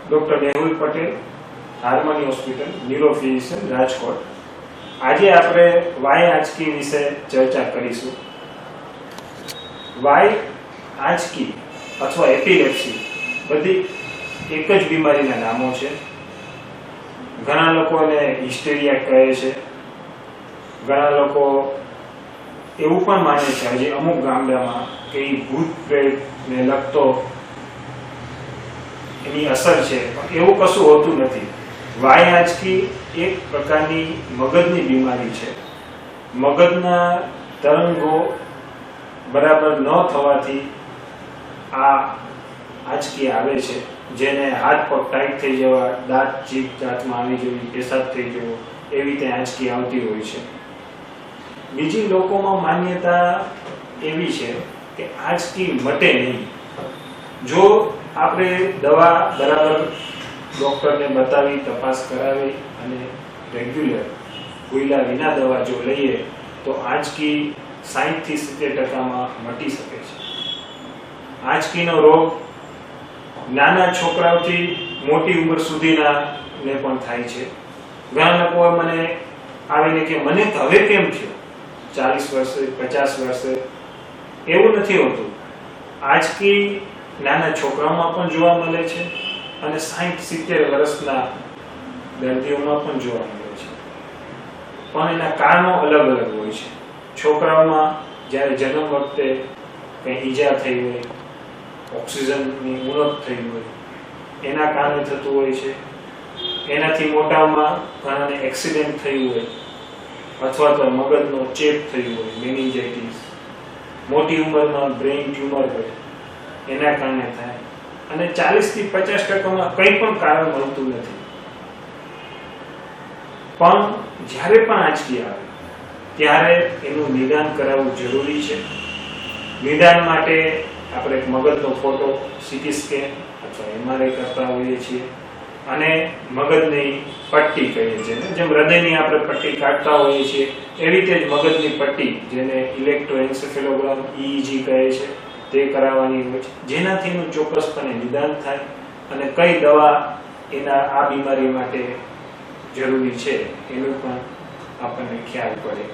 Doctor Mehul Patel, harmony hospital, neuro physician, Rajkot. આજે આપણે Y આંચકી વિશે ચર્ચા કરીશું. વાય આંચકી અથવા એપિલેપ્સી બધી એક જ બીમારીના નામો છે. ઘણા લોકોને હિસ્ટેરિયા કહે છે, ઘણા લોકો એવું પણ માને છે હજી અમુક ગામડામાં કે ભૂત પ્રેતને લગતો એની અસર છે, પણ એવું કશું હોતું નથી. વાય આંચકી એક પ્રકારની મગજની બીમારી છે. મગજના તરંગો બરાબર ન થવાથી આ આંચકી આવે છે, જેને હાથ પગ ટાઈટ થઈ જવા, દાંત જીભ દાંતમાં આવી જવી, પેશાબ થઈ જવો, એવી રીતે આંચકી આવતી હોય છે. બીજી લોકોમાં માન્યતા એવી છે કે આંચકી મટે નહીં. જો આપણે દવા બરાબર ડોક્ટરને બતાવી, તપાસ કરાવી અને રેગ્યુલર ભૂલ્યા વિના દવા જો લઈએ તો આંચકી 60 થી 70% મટી શકે છે. આંચકીનો રોગ નાના છોકરાઓથી મોટી ઉંમર સુધીના ને પણ થાય છે. ઘણા લોકો મને આવીને કે મને હવે કેમ થયો, 40 વર્ષે, 50 વર્ષે. એવું નથી હોતું. આંચકી નાના છોકરાઓમાં પણ જોવા મળે છે અને 60-70 વર્ષના દર્દીઓમાં પણ જોવા મળે છે. પણ એના કારણો અલગ અલગ હોય છે. છોકરાઓમાં જ્યારે જન્મ વખતે કંઈ ઈજા થઈ હોય, ઓક્સિજનની ઉણપ થઈ હોય, એના કારણે થતું હોય છે. એનાથી મોટામાં ઘણાને એક્સિડન્ટ થયું હોય અથવા તો મગજનો ચેપ થયું હોય, મેનિન્જાઇટિસ. મોટી ઉંમરમાં બ્રેઇન ટ્યુમર હોય, એના કારણે થાય. અને 40 થી 50%માં કંઈ પણ કારણ મળતું નથી. પણ જ્યારે પણ આંચકી આવે ત્યારે એનું નિદાન કરાવવું જરૂરી છે. નિદાન માટે આપણે મગજનો ફોટો, સીટી સ્કેન અથવા એમઆરઆઈ કરતા હોઈએ છીએ અને મગજની પટ્ટી કહીએ છીએ. જેમ હૃદયની આપણે પટ્ટી કાઢતા હોઈએ છીએ એવી રીતે જ મગજની પટ્ટી, જેને ઇલેક્ટ્રોએન્સેફેલોગ્રામ EEG કહે છે, તે કરાવવાની હોય છે, જેનાથી એનું ચોક્કસપણે નિદાન થાય અને કઈ દવા એના આ બીમારી માટે જરૂરી છે એનું પણ આપણને ખ્યાલ પડે.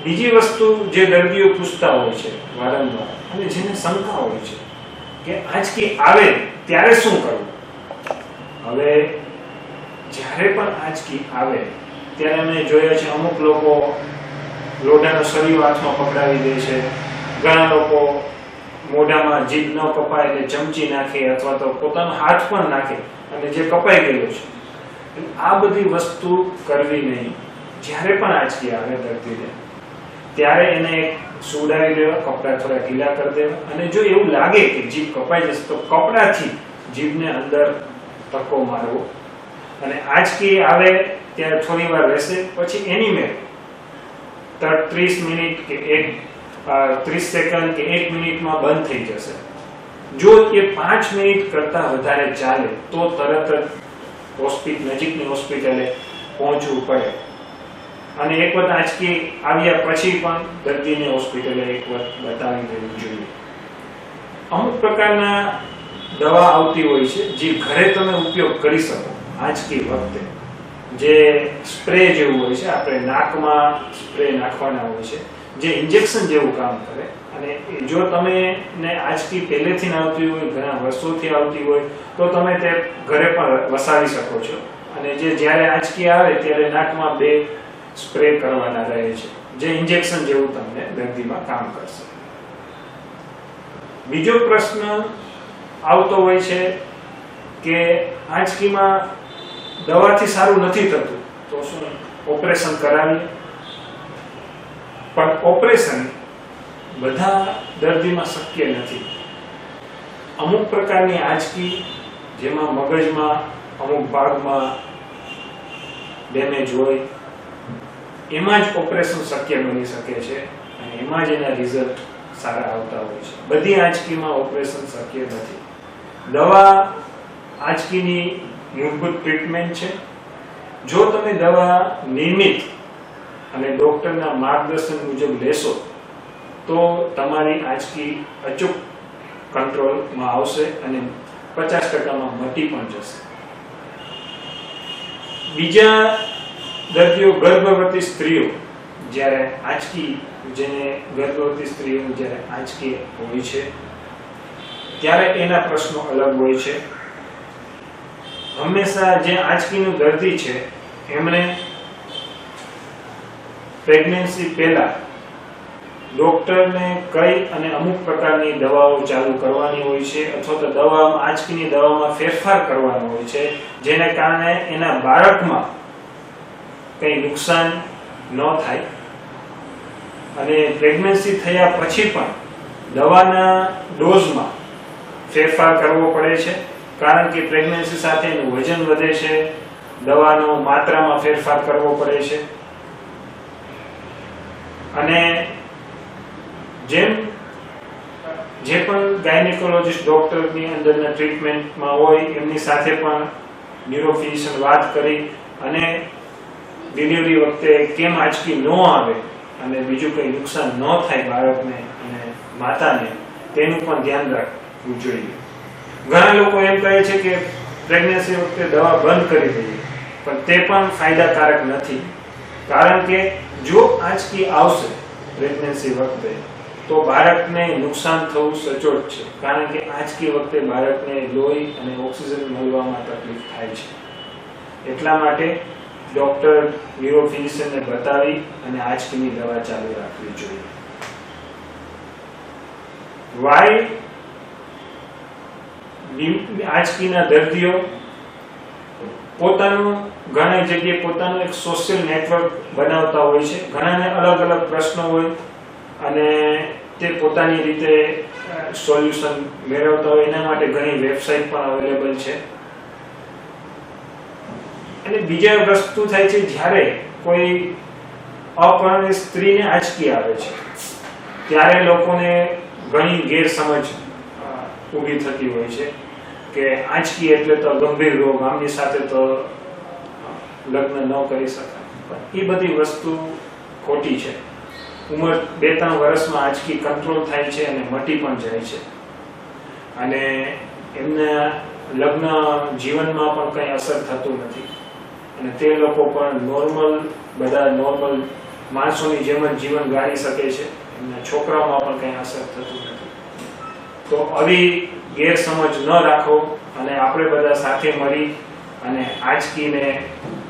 બીજી વસ્તુ જે દર્દીઓ પૂછતા હોય છે વારંવાર અને જેને શંકા હોય છે કે આંચકી આવે ત્યારે શું કરવું. હવે જ્યારે પણ આંચકી આવે ત્યારે અમે જોયા છે અમુક લોકો લોઢાનો સળિયો હાથમાં પકડાવી દે છે. ઘણા લોકો મોઢામાં જીભ ન કપાય એટલે ચમચી નાખે અથવા તો પોતાનો હાથ પણ નાખે અને જે કપાઈ ગયેલો છે. આ બધી વસ્તુ કરવી નહીં. જ્યારે પણ આંચકી આવે દર્દીને ત્યારે એને સુવડાવી દેવા, કપડા થોડા ઢીલા કરી દેવા અને જો એવું લાગે કે જીભ કપાઈ જશે તો કપડાથી જીભને અંદર ધક્કો મારવો. અને આંચકી આવે ત્યારે થોડી વાર રહેશે, પછી એની મેં 30 મિનિટ કે 30 સેકન્ડ કે 1 મિનિટમાં બંધ થઈ જશે. જો એ 5 મિનિટ કરતા વધારે ચાલે તો તરત જ નજીકની હોસ્પિટલે પહોંચવું પડે. અને એક વખત આંચકી આવ્યા પછી પણ દર્દીને હોસ્પિટલે એક વખત બતાવી દેવું જોઈએ. અમુક પ્રકારના દવા આવતી હોય છે જે ઘરે તમે ઉપયોગ કરી શકો આંચકી વખતે. જે સ્પ્રે જેવું હોય છે, આપણે નાકમાં સ્પ્રે નાખવાના હોય છે, જે ઇન્જેક્શન જેવું કામ કરે. અને જો તમે ને આંચકી પહેલેથી આવતી હોય, ઘણા વર્ષોથી આવતી હોય તો તમે તે ઘરે પણ વસાવી શકો છો. અને જે જ્યારે આંચકી આવે ત્યારે નાકમાં 2 સ્પ્રે કરવાના રહે છે, જે ઇન્જેક્શન જેવું તમને દર્દીમાં કામ કરશે. બીજો પ્રશ્ન આવતો હોય છે કે આંચકીમાં દવાથી સારું નથી થતું તો શું ઓપરેશન કરાવીએ. પણ ઓપરેશન બધા દર્દીમાં શક્ય નથી. અમુક પ્રકારની આંચકી જેમાં મગજમાં અમુક ભાગમાં ડેમેજ હોય એમાં જ ઓપરેશન શક્ય બની શકે છે અને એમાં જ એના રિઝલ્ટ સારા આવતા હોય છે. બધી આંચકીમાં ઓપરેશન શક્ય નથી. દવા આંચકીની મૂળભૂત ટ્રીટમેન્ટ છે. જો તમે દવા નિયમિત અને ડોક્ટરના માર્ગદર્શન મુજબ લેશો તો તમારી આંચકી અચૂક કંટ્રોલમાં આવશે અને 50%માં મટી પણ જશે. બીજા દર્દીઓ ગર્ભવતી સ્ત્રીઓ જ્યારે આંચકી, જેને ગર્ભવતી સ્ત્રીઓ જ્યારે આંચકી હોય છે ત્યારે એના પ્રશ્નો અલગ હોય છે. હંમેશા જે આંચકીનું દર્દી છે એમણે પ્રેગ્નન્સી પહેલા ડોક્ટરને કઈ અને અમુક પ્રકારની દવાઓ ચાલુ કરવાની હોય છે અથવા તો દવામાં આંચકીની દવામાં ફેરફાર કરવાનો હોય છે જેને કારણે એના બાળકમાં કંઈ નુકસાન ન થાય. અને પ્રેગ્નન્સી થયા પછી પણ દવાના ડોઝમાં ફેરફાર કરવો પડે છે કારણ કે પ્રેગ્નન્સી સાથે એનું વજન વધે છે, દવાનો માત્રામાં ફેરફાર કરવો પડે છે. અને જે પણ ગાયનેકોલોજીસ્ટ ડોક્ટરની અંદરના ટ્રીટમેન્ટમાં હોય એમની સાથે પણ ન્યુરોફિઝિશિયન વાત કરી અને ડિલિવરી વખતે કેમ આંચકી ન આવે અને બીજું કંઈ નુકસાન ન થાય બાળકને અને માતાને તેનું પણ ધ્યાન રાખવું જોઈએ. ઘણા લોકો એમ કહે છે કે પ્રેગ્નન્સી વખતે દવા બંધ કરી દઈએ, પણ તે પણ ફાયદાકારક નથી કારણ કે જો આંચકી આવશે પ્રેગ્નન્સી વખતે તો બાળકને નુકસાન થવું સચોટ છે કારણ કે આંચકી વખતે બાળકને લોહી અને ઓક્સિજન મળવામાં તકલીફ થાય છે. એટલા માટે ડોક્ટર ન્યુરોફિઝિશિયનને બતાવી અને આંચકીની દવા ચાલુ રાખવી જોઈએ. વાય આંચકીના દર્દીઓ પોતાનું ઘણી જગ્યાએ પોતાનું એક સોશિયલ નેટવર્ક બનાવતા હોય છે. ઘણાને અલગ અલગ પ્રશ્નો હોય અને તે પોતાની રીતે સોલ્યુશન મેળવતા હોય. એના માટે ઘણી વેબસાઇટ પણ અવેલેબલ છે. અને બીજા વસ્તુ થાય છે જ્યારે કોઈ અપરિણીત સ્ત્રીને આંચકી આવે છે ત્યારે લોકોને ઘણી ગેરસમજ ઊભી થતી હોય છે કે આંચકી એટલે તો ગંભીર રોગ, આમની સાથે તો લગ્ન ન કરી શકાય. એ બધી વસ્તુ ખોટી છે. ઉંમર 2-3 વર્ષમાં આંચકી કંટ્રોલ થાય છે અને મટી પણ જાય છે અને એમના લગ્ન જીવનમાં પણ કંઈ અસર થતું નથી અને તે લોકો પણ બધા નોર્મલ માણસોની જેમ જ જીવન ગાળી શકે છે. એમના છોકરાઓમાં પણ કંઈ અસર થતું નથી. તો આવી ગેરસમજ ન રાખો અને આપણે બધા સાથે મળી અને આંચકીને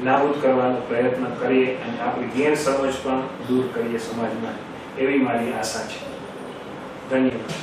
નાબૂદ કરવાનો પ્રયત્ન કરીએ અને આપણી ગેરસમજ પણ દૂર કરીએ સમાજમાં, એવી મારી આશા છે. ધન્યવાદ.